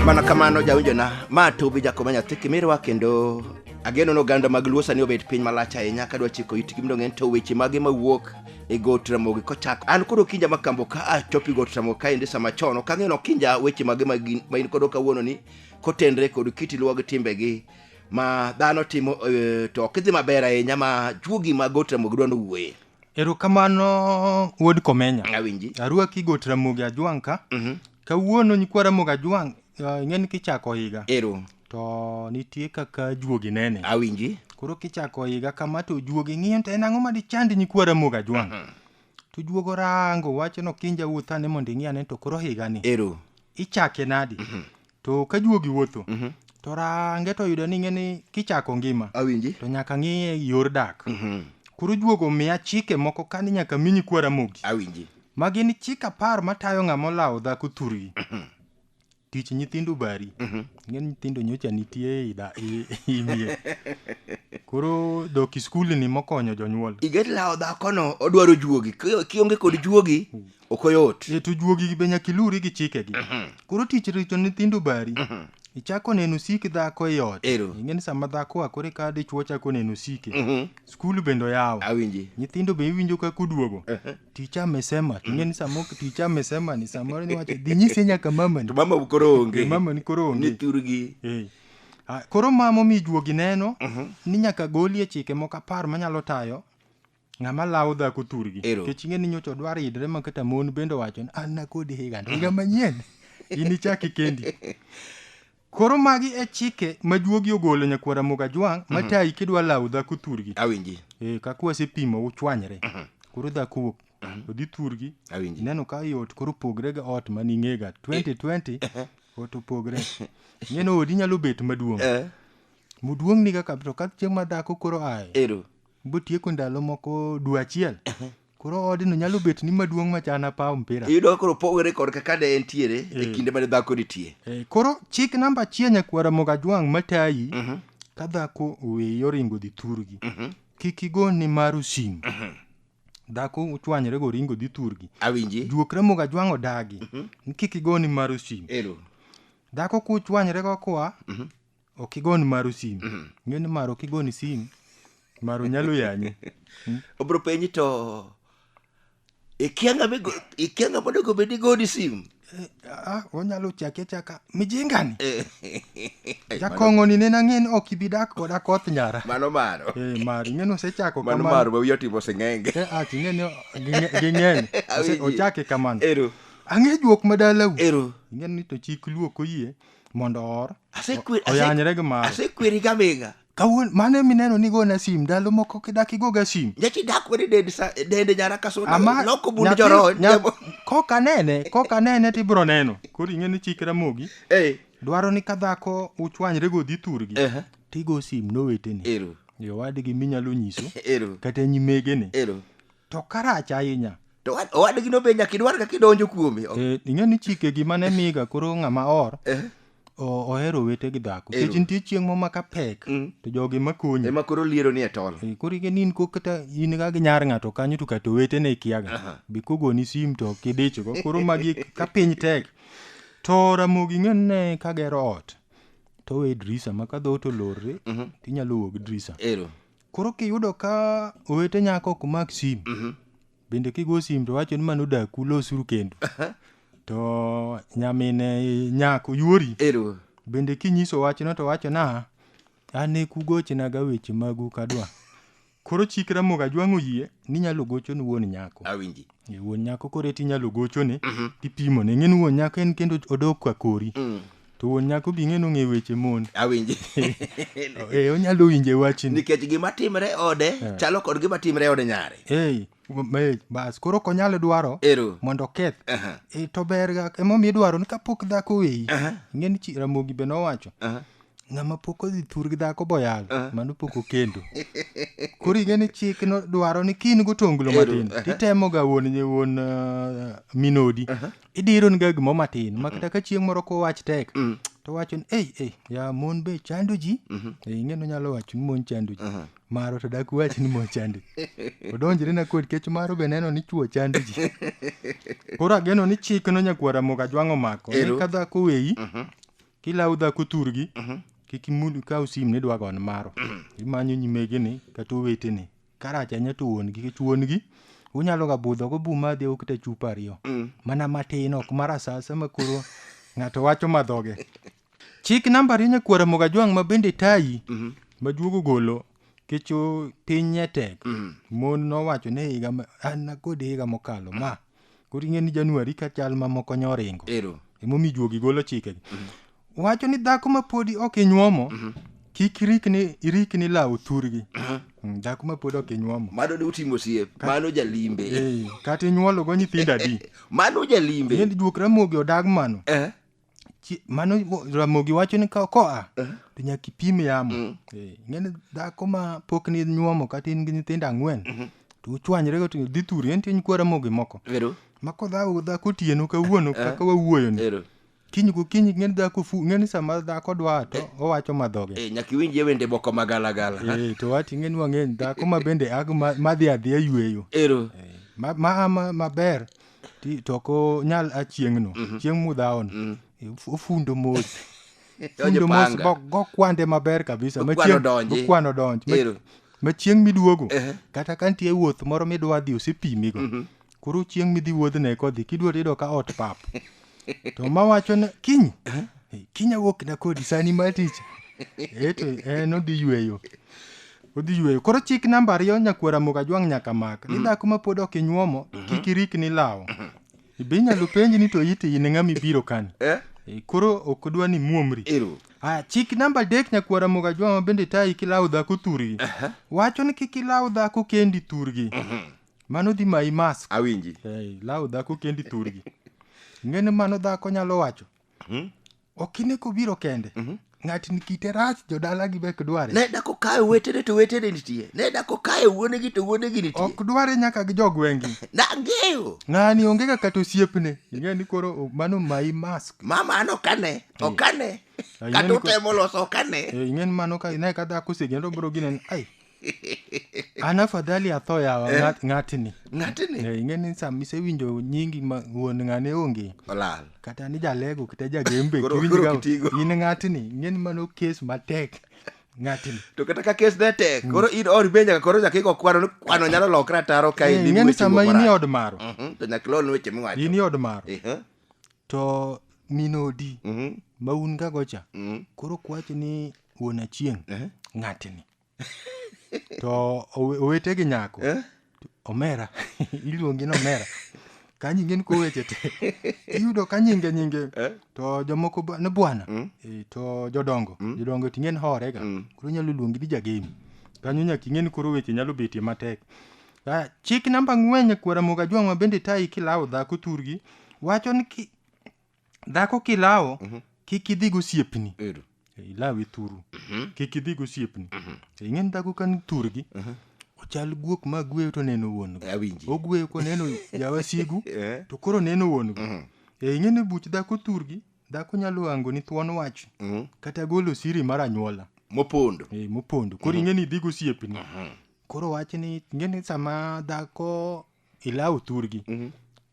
Mana kamano jawinjona ma tubi jakoma nyathi kimirwa kendo ageno no ganda mag luosa ni obet piny malach ahinya kadwa chiko itgi mondo ng'en to weche mage mawuok e Got Ramogi kochako an koro kinja makambo ka achopi Got Ramogi ka indi sama chono ka ng'eno kinja weche mage ma in kodo kawuono ni kotendre kod kiti luwag timbegi ma dhano timo to kidhi maber ahinya ma juogi ma Got Ramogi dwano wuoye. Erokamano wuod Komenya. Awinji. Arwaki Got Ramogi Ajwang' ka. Kawuono nyikwa Ramogi Ajwang' ing'eni kichako higa. Ero. To nitie kaka juogi nene. Awinji. Koro kichako higa kama to juogi ng'iyo to en ang'o ma dichandi nyikwa Ramogi Ajwang'. To juogo rango wacho no kinja wuothane mondo ing'iane to koro higa ni. Ero. Ichake nadi. To ka juogi wuotho. To range to yudo ni ng'eni kichako ngima. Awinji. To nyaka ng'iye yor dak. Koro juogo miya chike moko kani nyaka mi nyikwa Ramogi. Awinji. Magi ni chik 10 matayo ng'ama olawo dhako thurgi. Tich nyithindo bari. Ng'en nyithindo nyocha nitie imie. Koro dok skul ni mokonyo jonyuol. Iget lawo dhako no odwaro juogi. Kionge kod juogi okoyot. To juogi be nyaka iluri gi chikegi. Koro tich rito nyithindo bari. Ichako neno sik dhako e ot. Ing'eni sama dhako akore ka dichuo chako neno sike. Skul bendo yawo. Awinji. Nyithindo be iwinjo ka kuduogo. Ticha amesema. Ing'eni samo ticha amesema ni samoro ni wacho dhi nyise nyaka mama ni. To mama koro onge. Mama ni koro onge. Ni thurgi. Koro mamo mi juogi neno ni nyaka golie chike moko 10 manyalo tayo ng'ama lawo dhako thurgi. Kech ing'eni nyocha odwar idre ma kata mon bendo wacho an nakodi higa manyien. Inichaki kendi. Koro magi e chike ma juogi ogolo nyakwa Ramogi Ajwang' matayi kidwa lawo dhako thurgi. Awinji. Kaka wasepimo uchwanyre. Koro dhako wuok odhi thurgi. Awinji. Neno ka yot koro pogre ga ot maning'ega 2020 ot opogre. Ng'eno odi nyalo bet maduong'. Muduong' ni kaka to ka chieng' ma dhako koro aye. Ero. Botieko ndalo moko dwe achiel. Koro odino nyalo bet ni maduong' machana paw mpira. Iyudo koro pogre kod kaka de entiere e kinde mane dhako nitie. Koro chik namba 1 nyakwa Ramogi Ajwang' matayi ka dhako oweyo ringo dhi thurgi. Kik igoni maru sim. Dhako uchwanyre go ringo dhi thurgi. Awinji. Juok Ramogi Ajwang' odagi. Kik igoni maru sim. Ero. Dhako kuchwanyre go kwa ok igoni maru sim. Ng'eni maru ok igoni sim. Maru nyalo yanyi. Obro penji to ikianga monego bedi godi sim. Onyalo chaka mijingani. Jakong'o ni nena ng'en ok ibidak koda koth nyara. Mano. Mari ng'eno sechako kamano. Mano maru wiyo timo seng'enge. Ting'eni ging'eny. Ochake kamano. Ero. Ang'e juok madala. Ero. Ng'eni to chik luok oyie mondo or. Oyanyre gi maro. Asekweri gamiga. Kawuon mane mineno ni gona sim ndalo moko kidak igoga sim. Nyachi dak wadi dende nyara kasona loko bund joro. Koka nene tibro neno. Koro ing'eni chik Ramogi. Dwaro ni ka dhako uchwanyre go dhi thurgi. Tigo sim noweteni. Ero. Yo wadgi minyalo nyiso. Ero. Kata nyimegene. Ero. To karach ahinya. To wadgi no be nyaka idwar kaka idonjo kuome. Ing'eni chike gi mane miga koro ng'ama or. Ohero wete gi dhako. Kech nitie chieng' mo maka pek. To jogi makonyi. Ema koro liero ni e tol. Koro ing'eni in kata in ga gi nyar ng'ato kanyo to kata wetene ikiaga. Bi kogoni sim to kidichgo. Koro magi ka piny tek. To Ramogi ng'ene kagero ot. To we drisa maka dhoot olorre. Tinyalo wuok drisa. Ero. Koro kiyudo ka owete nyako ok mak sim. Bende kigo sim to wacho ni mano daku losuru kendo. To nyamine nyako yuori. Ero. Bende kinyiso wachno to wacho na ane kugochna ga weche magu kadwa. Koro chik Ramogi Ajwang' oyie ni nyalo gocho ni wuon nyako. Awinji. Wuon nyako koro tinyalo gochone tipimo ne ng'en wuon nyako en kendo odok ka kori. To wuon nyako bi ng'eno ng'e weche mon. Awinji. Onyalo winje wachni. Nikech gima timre ode chalo kod gima timre ode nyare. Bas koro konyalo dwaro mondo keth. To ber ga emomiyo idwaro ni kapok dhako weyi. Ng'eni Ramogi be nowacho. Ng'ama pok odhi thur gi dhako boyal mano pok okendo. Koro ing'eni chik no dwaro ni kin gotonglo matin. Titemo ga wuon minodi. Idiro ni ga gimo matin. Makata ka chieng' moro ko wach tek. To wacho ni ya mon be chando ji. Ing'eno nyalo wacho ni mon chando ji. Maro to dak wach ni mon chando ji. Odonjre na kod kech maro be neno ni chuo chando ji. Koro ageno ni chik no nyakwa Ramogi Ajwang' omako. Ka dhako weyi kilaw dhako thurgi kik imul kaw sim ni dwa gon maro imanyo nyimege ni kata oweteni karach anya to wuongi kech wuongi unyalo ga budho go buma dhi okta chupa ariyo mana matin ok marasasa makoro ng'ato wacho madhoge. Chik namba rinya kwara moga jwang' ma bende tayi majuogo golo kecho piny tek mon nowacho ne higa an kod higa mokalo ma koro ing'eni Januari ka chal mamoko nyoringo emomi juogi golo chike wacho ni dhako ma podi ok inyuomo kik irikni law thurgi dhako ma pod ok inyuomo mano ne utimo siep mano jalimbe kata inyuolo go nyithindo adi mano jalimbe ng'eni juok Ramogi odag mano mano Ramogi wacho ni koa to nyaka ipim yamo ng'eni dhako ma pok ni nyuomo kata in gi nyithindo 4 to uchwanyre go to dhi thuri en tin kwa Ramogi moko mako dhako tieno kawuono kaka wawuoyo ni kiny go kiny ng'eni dhako ng'eni sama dhako dwa to owacho madhoge nyaka iwinje wende boko magalagala to wati ng'eni wang'eni dhako ma bende madhi adhiya yweyo maber to ko nyal achieng'no chieng' mudhaono ofundo mos go kwande maber kabisa kwano donj ma chieng' miduogo kata ka nitie wuoth moro midwa dhi osepimigo koro chieng' midhi wuodhne kodhi kidwa tedo ka ot pap to mawacho na kiny awuok na kodi sani mar tich to odhi yweyo koro chik namba 2 nyakwara moga jwang' nyaka mak ni dhako ma pod ok inyuomo kik irikni law ibe inyalo penji ni to ite in ng'ama ibiro kani koro ok dwa ni muomri chik namba 3 nyakwara moga jwang' ma bende tayi kilaw dhako thurgi wacho ni kik ilaw dhako kendi thurgi mano dhi mayi mask awinji law dhako kendi thurgi ng'eni mano dhako nyalo wacho okine kobiro kende ng'atni kite rach jodala gi bek dware ne dako kae wetene to wetene nitie ne dako kae wuonegi to wuonegi nitie ok dware nyaka gi jogwengi nang'eyo ng'ani onge ga kata osiepne ing'eni koro mano mayi mask mama an okane kata utemo loso okane ing'eni mano ne ka dhako osegendo bro ginen an afadhali atho yawa ng'atni ing'eni sama isewinjo nyingi ma wuon ng'ane onge olal kata ni jalego kata jagembe in ng'atni ing'eni mano kes matek ng'atni to kata ka kes ne tek koro in or benja koro jakiko kwano nyalo lokra ataro ka in ing'eni sama in od maro to nyaka lon weche miwacho in od maro to minodi ma un ga gocha koro kwacho ni wuon achieng' ng'atni to owete gi nyako omera iluongi no omera kanyi ng'en ko weche te iyudo ka nyinge to jomoko ne bwana to jodongo ting'en horega koro nyalo luongi ni jagemi kanyo nyaka ing'en koro weche nyalo betie matek chik namba 4 nyakwara moga jwang' ma bende tayi kilaw dhako thurgi wacho ni dhako kilawo kik idhi go siepni ilawi thuru kik idhi go siepni ing'en dhako kan thurgi ochal guok ma gweyo to neno wuon ogweyo ko neno jawasigu to koro neno wuon ing'eni buch dhako thurgi dhako nyalo hango ni thuon wach kata golo siri mar anyuola mopondo koro ing'eni idhi go siepni koro wach ni ing'eni sama dhako ilaw thurgi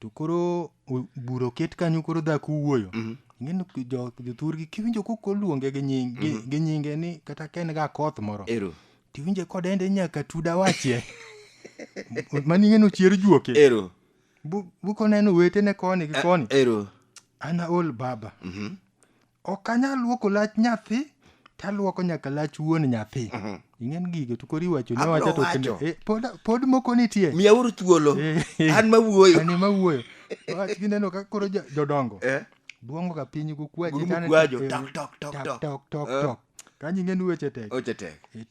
to koro buro ket kanyo koro dhako wuoyo ing'eni jothurgi kiwinjo kokoluonge gi nyinge ni kata ken ga koth moro tiwinje kodende nyaka tuda wachie mani ing'eni ochier juoke buko neno wetene koni gi koni ana ol baba ok anyal luoko lach nyathi taluoko nyaka lach wuon nyathi ing'en gige to koro iwacho ne wacha to kende pod moko nitie miyauru thuolo an mawuoyo wach gineno ka koro jodongo duongo ka piny gukwaji tok kanyi ng'eni weche tek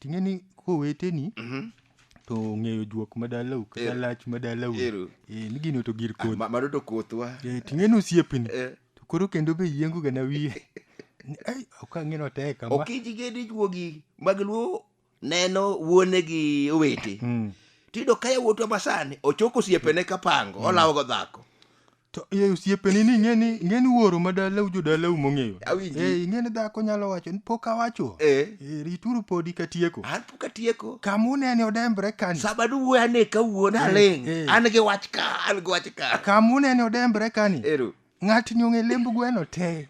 ting'eni koweteni to ng'eyo juok madalau kata lach madalau ni gino to gir koth mano to kothwa ting'eni osiepni to koro kendo be yiengo ga na wiye ok ang'eno tek kama okiji gedi juogi mag luo neno wuone gi owete tido ka yawuotwa masani ochoko osiepene kapango olawo go dhako to osiepeni ni ing'eni wuoro madalau jodalau mong'eyo ing'eni dhako nyalo wacho ni pok awacho rituru podi katieko an pok atieko kamuneni odembre kani sabadu wuoyane kawuono aling an gi wach ka kamuneni odembre kani ng'at nyong'e lemb gweno te.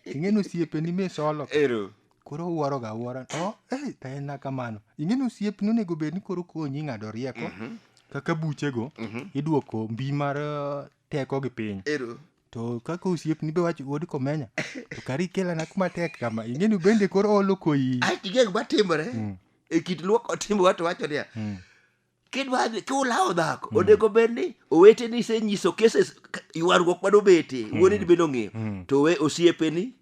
Ing'eno osiepeni misolo. Ero. Koro uwaro ga uwara. To en na kamano. Ing'eno osiepni onego bed ni koro konyi ng'ado rieko. Kaka buchego iduoko mbi mar teko gi piny. Ero. To kaka osiepni be wacho wuod komenya. To kari kelana kuma tek kama. Ing'eno bende koro olo koyi. Gik matimore e kit luoko timbe wacho niya. Kidwa kiulawo dhako onego bed ni oweteni isenyiso keses ywaruok madobete wuoneni bende ong'eyo to we osiepeni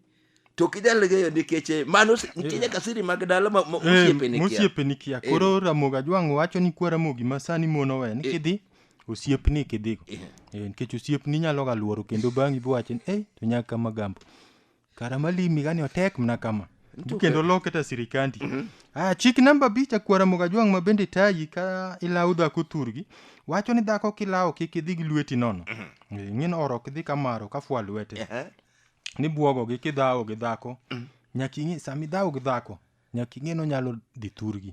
to kinyal ng'eyo nikech mano nitie nyaka siri mag dala ma osiepeni kia. Koro Ramogi Ajwang' wacho ni kwa Ramogi ma sani mon owe ni kidhi osiepni kidhigo. Nikech osiepni nyalo ga luoro kendo bang'i bi wacho ni to nyaka magambo. Kara malimi gani otek mna kama. Kendo loketa sirikandi. Chik namba 5 kwa Ramogi Ajwang' ma bende tayi ka ilawo dhako thurgi. Wacho ni dhako kilawo kik idhi gi lweti nono. Ng'in oro kidhi kamaro ka fwa lwete. Ni buogo gi kidhawo gi dhako. Nyaki ng'i sami dhawo gi dhako. Nyaki ng'i no nyalo dhi thurgi.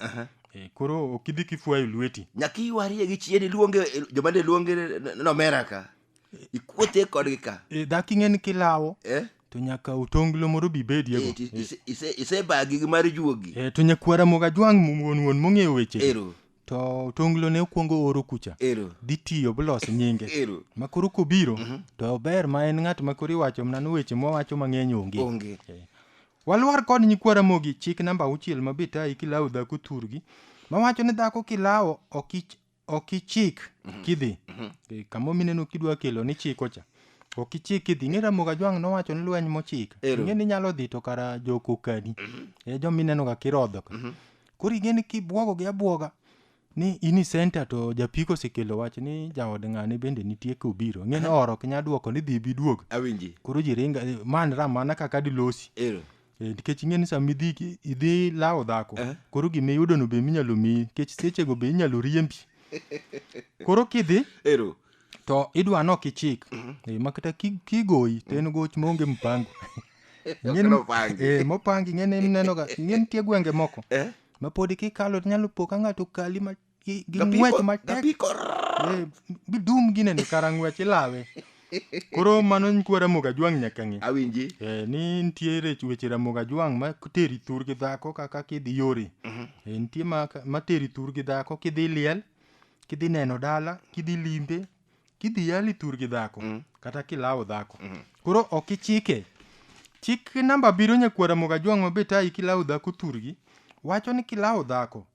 Koro okidhi kifwayo lweti. Nyaki ywarie gi chieni luonge jomane luonge no America. Ikuothe kodgi ka. Dhaki ng'en kilawo. To nyaka utonglo moro bi bediego. Isebagi gi mar juogi. To nyakwa Ramogi Ajwang' wuon mong'eyo weche. Ero. To tonglo ne okuongo oro kucha. Ero. Dhi tiyo bolos nyinge. Ero. Ma koro kobiro to ber ma en ng'at ma koro iwacho mna weche mwawacho mang'eny onge. Walwar kod nyikwa Ramogi chik namba 6 ma betayi kilawo dhako thurgi. Ma wacho ni dhako kilawo okichik kidhi. Kamo mineno kidwa kelo ni chiko cha. Okichik kidhi. Ni Ramogi Ajwang' nowacho ni lweny mochik. Ing'eni nyalo dhi to kara joko kadi. Jomineno ga kirodho ka. Koro ing'eni kibuogo gi abuoga. Ni ini center to japiko sekelo wach ni jaod ng'ane bende nitie kobiro. Ng'eni oro kinya duoko ni dhi biduog. Awinji. Koro jiringa man ramana kaka dilosi. Nikech ing'eni sami idhi lawo dhako. Koro gimiyudo no be minyalo miyi. Nikech sechego be inyalo riembi. Koro kidhi. To idwa no kichik. Makata kigoyi to en goch maonge mpango. Mopangi ng'eni mineno ga. Ng'eni tie gwenge moko. Mapodi kikalo nyalo poka ng'ato kali ma gi ng'wech matek. Bidum ginene kara ng'wech ilawe. Koro mano nyikwa Ramogi Ajwang' nyaka ng'e. Awinji. Ni nitiere weche Ramogi Ajwang' ma teri thurgi dhako kaka kidhi yore. Nitie ma teri thurgi dhako kidhi liel, kidhi neno dala, kidhi limbe, kidhi yali thurgi dhako kata kilawo dhako. Koro okichike. Chik namba 7 nyakwa Ramogi Ajwang' ma betayi kilawo dhako thurgi. Wacho ni kilawo dhako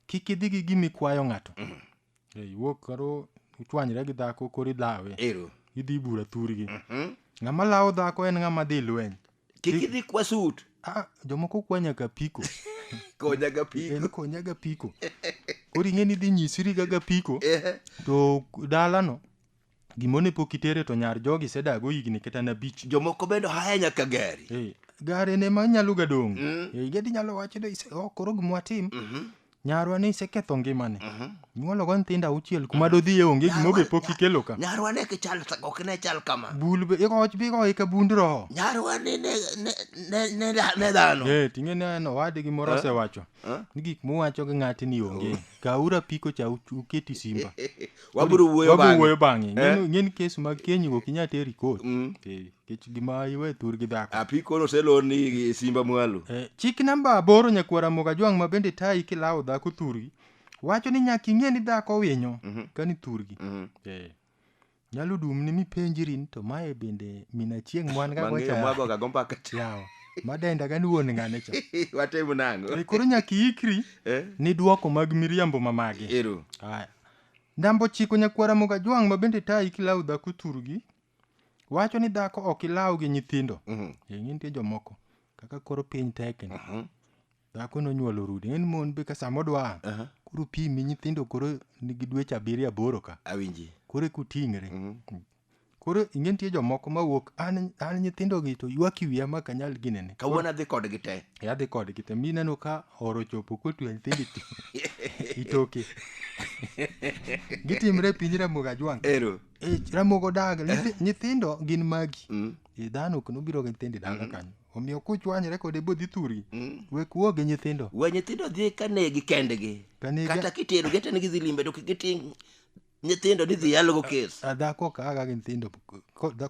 kik idhi gi gimi kwayo ng'ato. Iwuok karo uchwanyre gi dhako koro idhawe. Idhi bura thurgi. Ng'ama lawo dhako en ng'ama dhi lweny. Kik idhi kwa sut. Jomoko kwa nyaka piko. Konyaga piko. Konyaga piko. Koro ing'eni dhi nyisiri gaga piko. To dalano gimone pok itere to nyar jogi sedago higni kata na 5. Jomoko bendo haya nyaka gari. Gari ne manyalo gadong'. Gedi nyalo wacho ni koro gimwatim. Nyarwa ni iseketho ngimane. Nyuolo go nyithindo 6 kuma do dhi onge gimo be pok ikelo ka. Nyarwa ne kichal ok ne chal kama. Bul be igoch bi go ka bund roho. Nyarwa ne dhano. Ting'e no wadi gimoro osewacho. Ni gik mowacho gi ng'ati ni onge. Kaura piko cha uketi simba. Wabiro wuoyo bang'e. Ng'eni kes mag keny go kinya teri kot. Kech gima iwe thurgi dhako. Apiko no selo ni simba mwalo. Chik namba 8 nyakwa Ramogi Ajwang' ma bende tayi kilawo dhako thurgi. Wacho ni nyaka ing'eni dhako winyo kani thurgi. Nyalo dum ni mipenjiri to mae bende mina chieng' mwan ga gocha. Mang'eyo mwago ga gomba kati. Madenda gani wuon ng'ane cha. Watemo nango. Koro nyaka ikri ni duoko mag miriambo mamagi. Namba 9 nyakwa Ramogi Ajwang' ma bende tayi kilawo dhako thurgi. Wacho ni dhako ok ilaw gi nyithindo. Nitie jomoko kaka koro piny tek ni. Dhako nonyuolo rude. En mon be ka samodwa. Koro pimi nyithindo koro nigi dweche 7-8 ka. Awinji. Koro kuting're. Koro nitie jomoko mawuok an nyithindo gi to ywak wiya ma kanyal ginene. Kawuono adhi kodgi te. Adhi kodgi te. Mineno ka oro chopo kotwe nyithindo itoke. Gitimre piny Ramogi Ajwang'. Ramogi odag nyithindo gin magi. Dhano ok nobiro gi nyithindo dala kanyo. Omiyo kuchwanyre kode bodhi thurgi. Wek wuo gi nyithindo. We nyithindo dhi kanegi kendgi. Kata kitero getene gi limbe to kiting nyithindo didhi yalogo kes. Dhako kaga gi nyithindo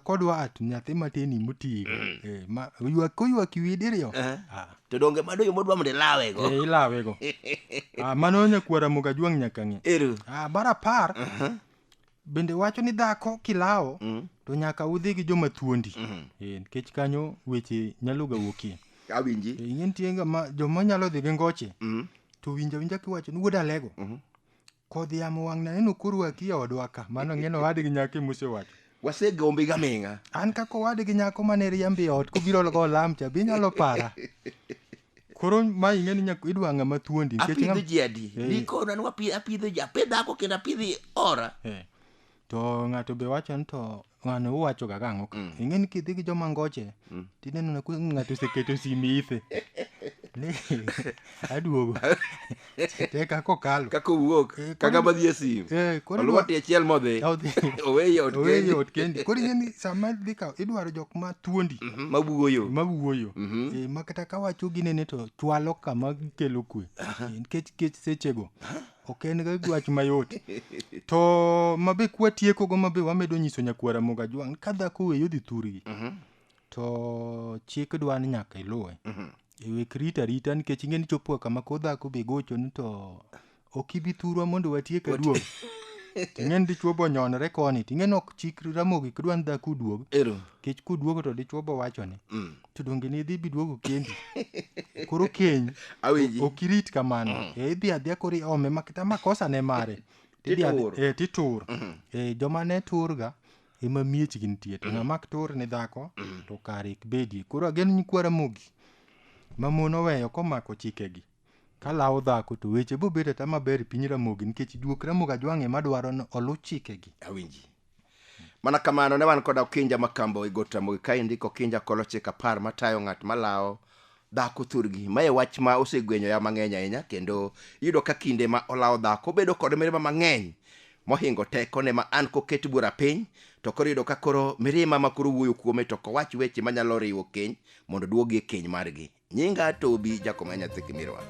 kodwa at nyathi matini motigo ma ywak wi diriyo to donge madoyo modwa mondo ilawego. Ilawego. Mano nyakwara Moga Jwang' nyaka ng'e. Bara par bende wacho ni dhako kilawo to nyaka udhi gi joma thuondi nikech kanyo weche nyalo ga wuokie. Awinji. Ing'en tienga ma joma nyalo dhi gi ngoche to winja kiwacho ni wuod alego kodhi yamo wang' na neno kurwaki odwa ka mano ng'eno wadgi nyako mosewacho. Wasegombi gaming'a. An kako wadgi nyako mane riambi ot kobiro go lam cha bi nyalo para. Koro ma ing'eni nyaka idwa ng'ama thuondi nikech apidho ji adi. Nikona nwa apidho ji apidhako kendo apidhi ora. To ng'ato be wacho ni to ng'ano uwacho ga gang'o ka. Ing'eni kidhi gi joma ngoche tineno na ng'ato oseketo simi ithe. Aduogo. Te kako kalo. Kako wuok. Kaka badhi sim. Oluwati achiel modhi. Oweyo ot kendi. Koro ing'eni sama dhi ka idwaro jok ma thuondi. Mawuoyo. Ma kata ka wacho ginene to chwalo kama kelo kwe. Nikech sechego ok en ga wach mayot. To mabe kwatieko go mabe wamedo nyiso nyakwara Moga Jwang' ka dhako weyo dhi thurgi. To chik dwa ni nyaka iluwe. Wek rita nikech ing'eni chopo kama ko dhako be gocho ni to ok ibi thurwa mondo watiek aduog. Ting'en dichuo bo nyonre koni ting'en ok chik Ramogi kidwa ni dhako duog. Kech kuduogo to dichuo bo wacho ni to donge ni dhi biduogo kendi. Koro keny ok irit kamano. Idhi adhia koro iome makata makosa ne mare. Titur. Joma ne turga ema miechgi nitie. To ng'ama tur ni dhako to kare bedie. Koro ageno nyikwara Mogi mamon oweyo komako chikegi. Kalawo dhako to weche bo bedo ta maber piny Ramogi nikech duok Moga Jwang' ema dwaro ni olu chikegi. Awinji. Mana kamano ne wan koda Okinja Makambo e got Ramogi ka indiko Okinja kolo chik 10 matayo ng'at malawo dhako thurgi. Mae wach ma osegwenyo ya mang'eny ahinya kendo iyudo ka kinde ma olawo dhako bedo kod mirima mang'eny mohingo teko ne ma an koket bura piny to koro iyudo ka koro mirima ma koro wuoyo kuome to kowach weche manyalo riwo keny mondo duogie keny margi. Nyinga Tobi Jakoma Nyathi Kimirwa.